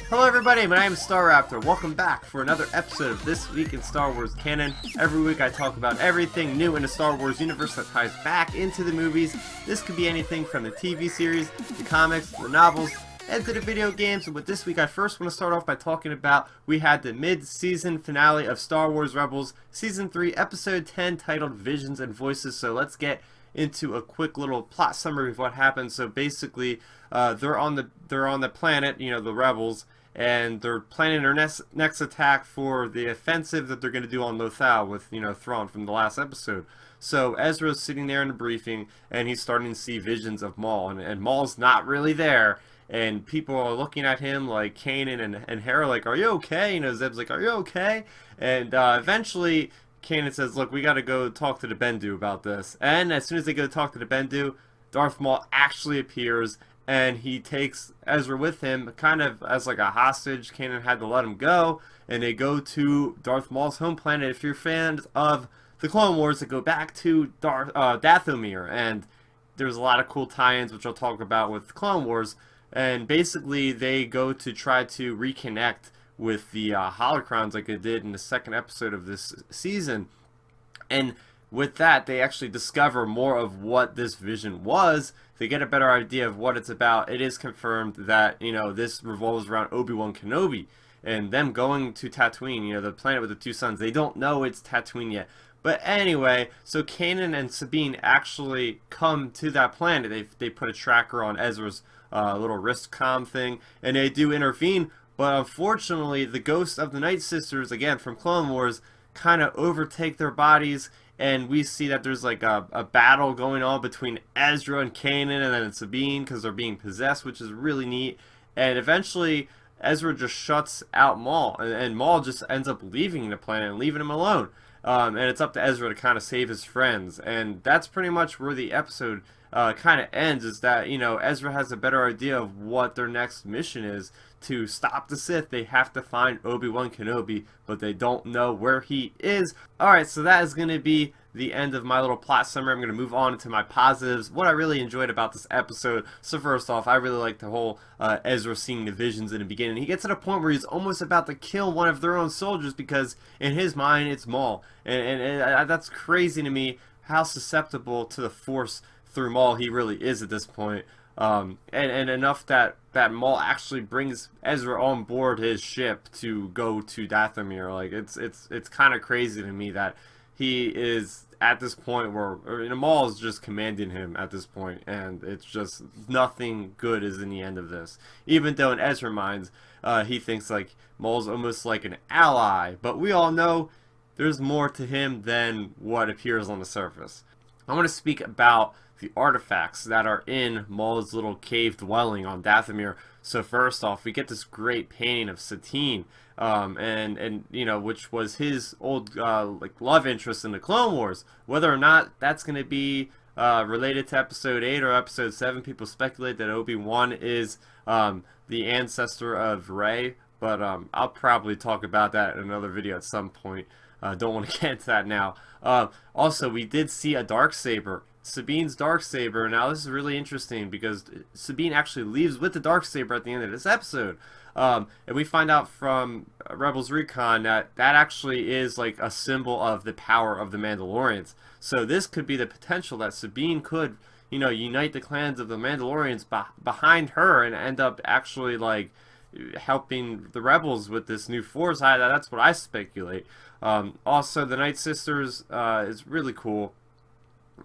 Hello everybody, my name is Starrapter. Welcome back for another episode of This Week in Star Wars Canon. Every week I talk about everything new in the Star Wars universe that ties back into the movies. This could be anything from the TV series, the comics, the novels, and to the video games. And with this week I first want to start off by talking about we had the mid-season finale of Star Wars Rebels Season 3 Episode 10 titled Visions and Voices. So let's get into a quick little plot summary of what happened. So basically they're on the planet, you know, the rebels, and they're planning their next attack for the offensive that they're going to do on Lothal with, you know, Thrawn from the last episode. So Ezra's sitting there in the briefing, and he's starting to see visions of Maul, and Maul's not really there, and people are looking at him like Kanan and Hera like, are you okay? You know, Zeb's like, are you okay? And eventually Kanan says, look, we got to go talk to the Bendu about this. And as soon as they go talk to the Bendu, Darth Maul actually appears, and he takes Ezra with him kind of as like a hostage. Kanan had to let him go, and they go to Darth Maul's home planet. If you're fans of the Clone Wars, they go back to Dathomir, and there's a lot of cool tie-ins which I'll talk about with Clone Wars. And basically they go to try to reconnect with the holocrons like they did in the second episode of this season. And with that, they actually discover more of what this vision was. They get a better idea of what it's about. It is confirmed that, you know, this revolves around Obi-Wan Kenobi and them going to Tatooine, you know, the planet with the two suns. They don't know it's Tatooine yet. But anyway, so Kanan and Sabine actually come to that planet. They put a tracker on Ezra's little wrist comm thing, and they do intervene. But unfortunately, the ghosts of the Night Sisters, again from Clone Wars, kind of overtake their bodies. And we see that there's like a battle going on between Ezra and Kanan, and then Sabine, because they're being possessed, which is really neat. And eventually Ezra just shuts out Maul, and Maul just ends up leaving the planet and leaving him alone. And it's up to Ezra to kind of save his friends. And that's pretty much where the episode kind of ends, is that, you know, Ezra has a better idea of what their next mission is. To stop the Sith, they have to find Obi-Wan Kenobi, but they don't know where he is. Alright, so that is going to be the end of my little plot summary. I'm going to move on to my positives, what I really enjoyed about this episode. So first off, I really like the whole Ezra seeing the visions in the beginning. He gets to the point where he's almost about to kill one of their own soldiers because in his mind it's Maul. And that's crazy to me how susceptible to the Force through Maul he really is at this point. And enough that Maul actually brings Ezra on board his ship to go to Dathomir. Like it's kind of crazy to me that he is at this point where Maul is just commanding him at this point, and it's just nothing good is in the end of this. Even though in Ezra's mind, he thinks like Maul's almost like an ally, but we all know there's more to him than what appears on the surface. I want to speak about the artifacts that are in Maul's little cave dwelling on Dathomir. So first off, we get this great painting of Satine, and you know, which was his old like love interest in the Clone Wars. Whether or not that's going to be related to Episode 8 or Episode 7, people speculate that Obi-Wan is the ancestor of Rey, but I'll probably talk about that in another video at some point. Don't want to get into that now. Also, we did see a Darksaber. Sabine's Darksaber. Now this is really interesting because Sabine actually leaves with the Darksaber at the end of this episode. And we find out from Rebels Recon that actually is like a symbol of the power of the Mandalorians. So this could be the potential that Sabine could, you know, unite the clans of the Mandalorians behind her and end up actually like helping the rebels with this new force. That's what I speculate. Also, the Night Sisters is really cool.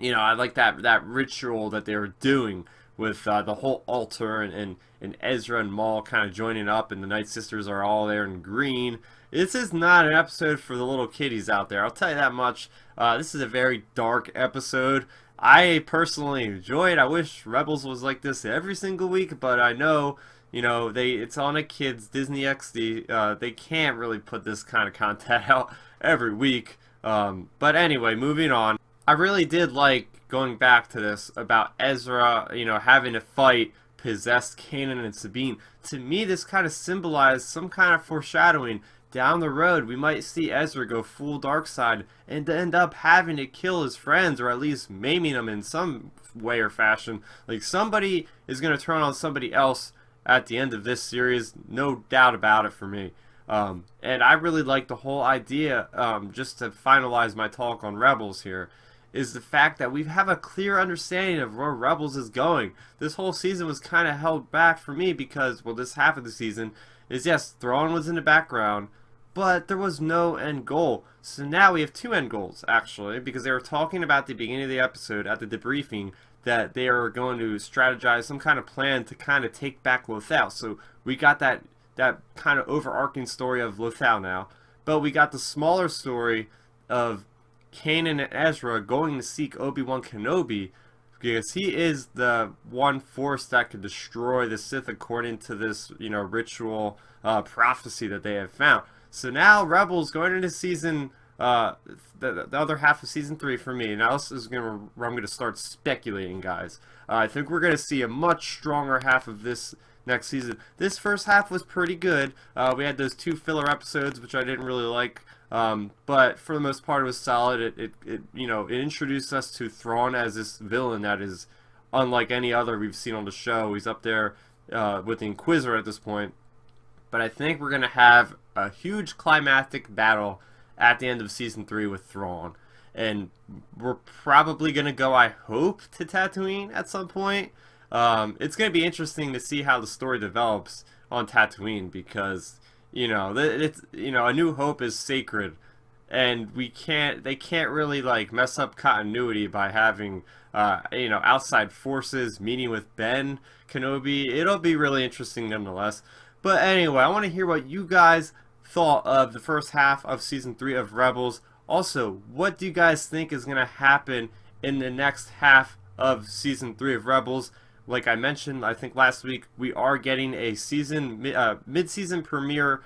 You know, I like that ritual that they were doing with the whole altar and Ezra and Maul kind of joining up, and the Night Sisters are all there in green. This is not an episode for the little kiddies out there, I'll tell you that much. This is a very dark episode. I personally enjoy it. I wish Rebels was like this every single week, but I know, you know, it's on a kids Disney XD. They can't really put this kind of content out every week. But anyway, moving on. I really did like going back to this about Ezra, you know, having to fight possessed Kanan and Sabine. To me, this kind of symbolized some kind of foreshadowing. Down the road, we might see Ezra go full dark side and end up having to kill his friends, or at least maiming them in some way or fashion. Like, somebody is going to turn on somebody else at the end of this series, no doubt about it for me. And I really like the whole idea, just to finalize my talk on Rebels here, is the fact that we have a clear understanding of where Rebels is going. This whole season was kind of held back for me because, well, this half of the season is, yes, Thrawn was in the background, but there was no end goal. So now we have two end goals, actually, because they were talking about at the beginning of the episode, at the debriefing, that they are going to strategize some kind of plan to kind of take back Lothal. So we got that kind of overarching story of Lothal now, but we got the smaller story of Canon and Ezra going to seek Obi-Wan Kenobi, because he is the one force that could destroy the Sith according to this, ritual prophecy that they have found. So now Rebels going into season, the other half of season 3 for me. Now this is where I'm going to start speculating, guys. I think we're going to see a much stronger half of this next season. This first half was pretty good. We had those 2 filler episodes, which I didn't really like. But for the most part, it was solid. It introduced us to Thrawn as this villain that is unlike any other we've seen on the show. He's up there with the Inquisitor at this point. But I think we're going to have a huge climactic battle at the end of season 3 with Thrawn. And we're probably going to go, I hope, to Tatooine at some point. It's going to be interesting to see how the story develops on Tatooine, because A New Hope is sacred, and they can't really like mess up continuity by having outside forces meeting with Ben Kenobi. It'll be really interesting nonetheless. But anyway, I want to hear what you guys thought of the first half of season 3 of Rebels. Also, what do you guys think is going to happen in the next half of season 3 of Rebels? Like I mentioned, I think last week, we are getting a mid-season premiere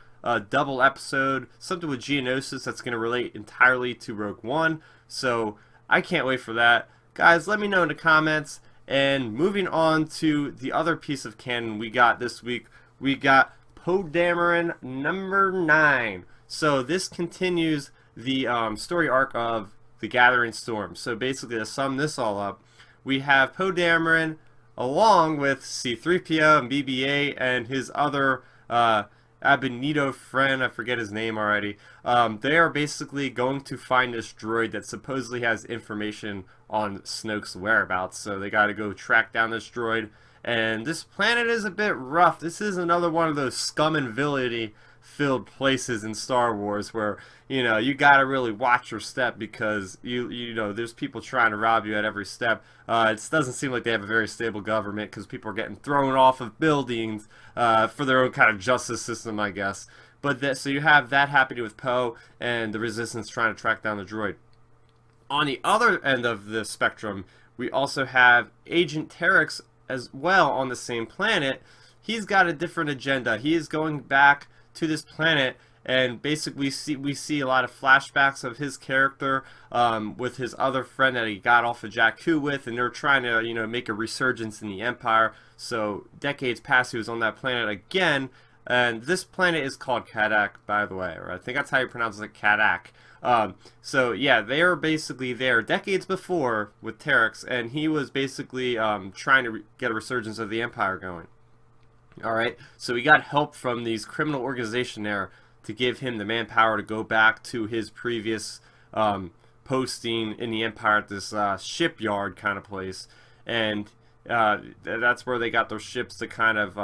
double episode, something with Geonosis that's going to relate entirely to Rogue One. So I can't wait for that. Guys, let me know in the comments. And moving on to the other piece of canon we got this week, we got Poe Dameron number 9. So this continues the story arc of the Gathering Storm. So basically, to sum this all up, we have Poe Dameron along with C-3PO and BB-8 and his other Abinito friend, I forget his name already. They are basically going to find this droid that supposedly has information on Snoke's whereabouts. So they got to go track down this droid. And this planet is a bit rough. This is another one of those scum and villainy filled places in Star Wars where, you got to really watch your step, because there's people trying to rob you at every step. It doesn't seem like they have a very stable government, because people are getting thrown off of buildings for their own kind of justice system, I guess. But so you have that happening with Poe and the Resistance trying to track down the droid. On the other end of the spectrum, we also have Agent Terex as well on the same planet. He's got a different agenda. He is going back to this planet, and basically we see a lot of flashbacks of his character with his other friend that he got off of Jakku with, and they're trying to make a resurgence in the Empire. So decades past, he was on that planet again, and this planet is called Kaddack, by the way, or I think that's how you pronounce it, Kaddack. So yeah, they are basically there decades before with Terex, and he was basically trying to get a resurgence of the Empire going. Alright, so we got help from these criminal organization there to give him the manpower to go back to his previous posting in the Empire at this shipyard kind of place. And that's where they got those ships to kind of,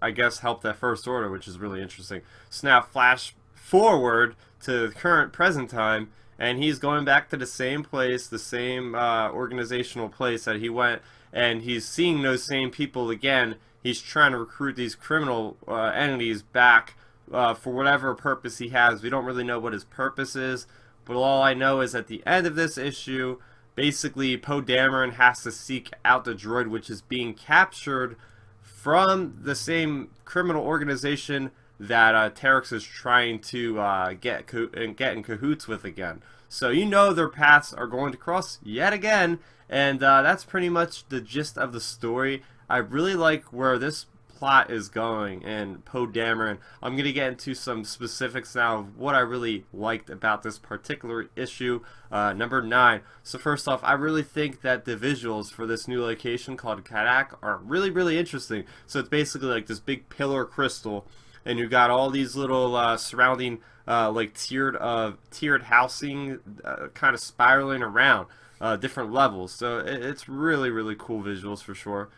I guess, help that First Order, which is really interesting. So now flash forward to the current present time, and he's going back to the same place, the same organizational place that he went, and he's seeing those same people again. He's trying to recruit these criminal entities back for whatever purpose he has. We don't really know what his purpose is, but all I know is at the end of this issue, basically Poe Dameron has to seek out the droid, which is being captured from the same criminal organization that Terex is trying to get in cahoots with again. So their paths are going to cross yet again, and that's pretty much the gist of the story. I really like where this plot is going and Poe Dameron. I'm going to get into some specifics now of what I really liked about this particular issue, number 9. So first off, I really think that the visuals for this new location called Kaddack are really interesting. So it's basically like this big pillar crystal, and you got all these little surrounding like tiered housing kind of spiraling around different levels. So it's really cool visuals for sure.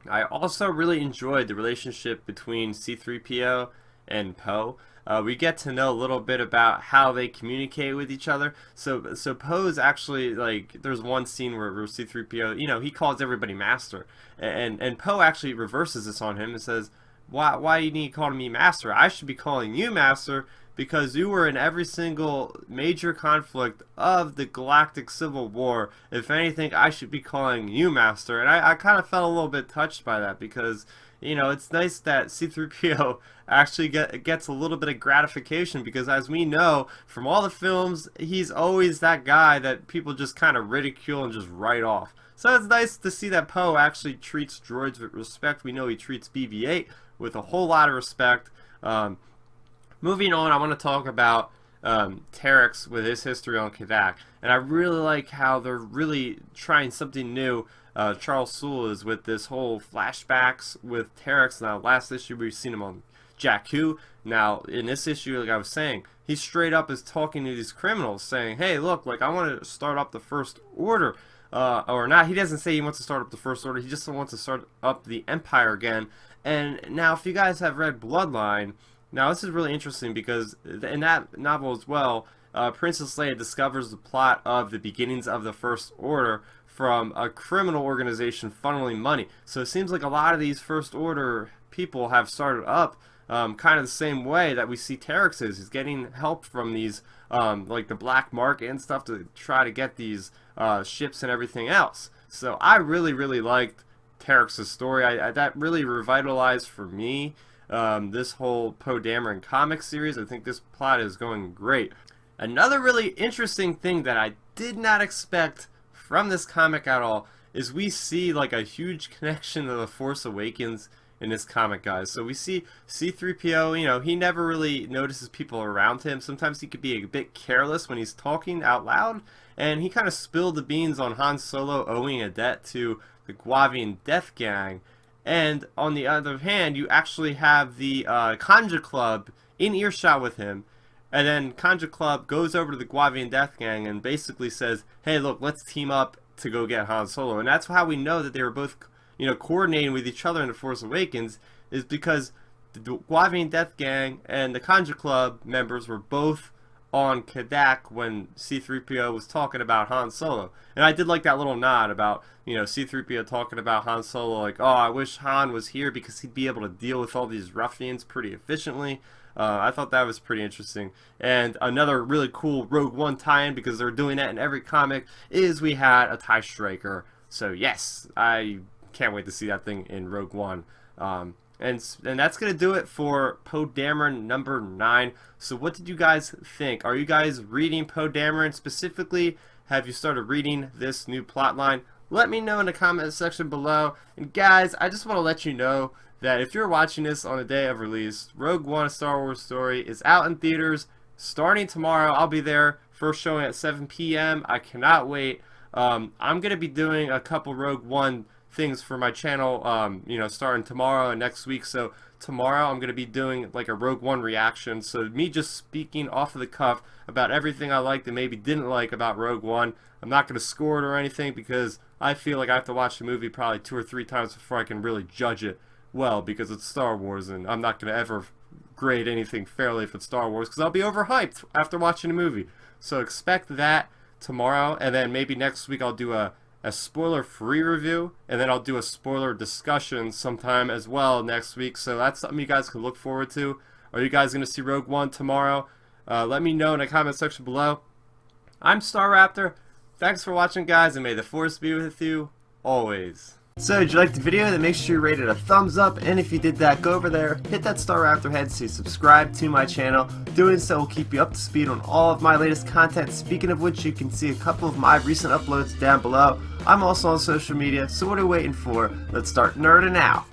I also really enjoyed the relationship between C-3PO and Poe. We get to know a little bit about how they communicate with each other. So Poe's actually, like, there's one scene where C-3PO, you know, he calls everybody master, and Poe actually reverses this on him and says, why you need calling me master? I should be calling you master because you were in every single major conflict of the Galactic Civil War. If anything, I should be calling you master. And I kind of felt a little bit touched by that because, you know, it's nice that C-3PO actually gets a little bit of gratification, because as we know from all the films, he's always that guy that people just kind of ridicule and just write off. So it's nice to see that Poe actually treats droids with respect. We know he treats BB-8 with a whole lot of respect. Moving on, I want to talk about Terex with his history on Kaddack, and I really like how they're really trying something new. Charles Soule is with this whole flashbacks with Terex. Now, last issue we've seen him on Jakku. Now, in this issue, like I was saying, he straight up is talking to these criminals, saying, "Hey, look, like I want to start up the First Order." Or not, he doesn't say he wants to start up the First Order, he just wants to start up the Empire again. And now, if you guys have read Bloodline, now this is really interesting because in that novel as well, Princess Leia discovers the plot of the beginnings of the First Order from a criminal organization funneling money. So it seems like a lot of these First Order people have started up kind of the same way that we see Terex is. He's getting help from these, like the black market and stuff, to try to get these ships and everything else. So I really liked Terex's story. That really revitalized for me this whole Poe Dameron comic series. I think this plot is going great. Another really interesting thing that I did not expect from this comic at all is we see like a huge connection to The Force Awakens in this comic, guys. So we see C-3PO, you know, he never really notices people around him. Sometimes he could be a bit careless when he's talking out loud, and he kind of spilled the beans on Han Solo owing a debt to the Guavian Death Gang. And on the other hand, you actually have the Conja Club in earshot with him, and then Conja Club goes over to the Guavian Death Gang and basically says, "Hey, look, let's team up to go get Han Solo." And that's how we know that they were both, you know, coordinating with each other in The Force Awakens, is because the Guavian Death Gang and the Conja Club members were both on Kaddack when C-3PO was talking about Han Solo. And I did like that little nod about, you know, C-3PO talking about Han Solo, like, "Oh, I wish Han was here because he'd be able to deal with all these ruffians pretty efficiently." I thought that was pretty interesting. And another really cool Rogue One tie-in, because they're doing that in every comic, is we had a TIE Striker. So yes, I can't wait to see that thing in Rogue One. And that's going to do it for Poe Dameron number 9. So what did you guys think? Are you guys reading Poe Dameron specifically? Have you started reading this new plotline? Let me know in the comment section below. And guys, I just want to let you know that if you're watching this on the day of release, Rogue One: A Star Wars Story is out in theaters starting tomorrow. I'll be there, first showing at 7 p.m. I cannot wait. I'm going to be doing a couple Rogue One things for my channel, you know, starting tomorrow and next week. So tomorrow I'm going to be doing like a Rogue One reaction, so me just speaking off of the cuff about everything I liked and maybe didn't like about Rogue One. I'm not going to score it or anything, because I feel like I have to watch the movie probably 2 or 3 times before I can really judge it well, because it's Star Wars, and I'm not going to ever grade anything fairly if it's Star Wars, because I'll be overhyped after watching the movie. So expect that tomorrow, and then maybe next week I'll do a spoiler-free review, and then I'll do a spoiler discussion sometime as well next week. So that's something you guys can look forward to. Are you guys going to see Rogue One tomorrow? Let me know in the comment section below. I'm Starrapter. Thanks for watching, guys, and may the Force be with you always. So, did you like the video? Then make sure you rate it a thumbs up, and if you did that, go over there, hit that Starrapter head to subscribe to my channel. Doing so will keep you up to speed on all of my latest content, speaking of which you can see a couple of my recent uploads down below. I'm also on social media, so what are you waiting for? Let's start nerding out.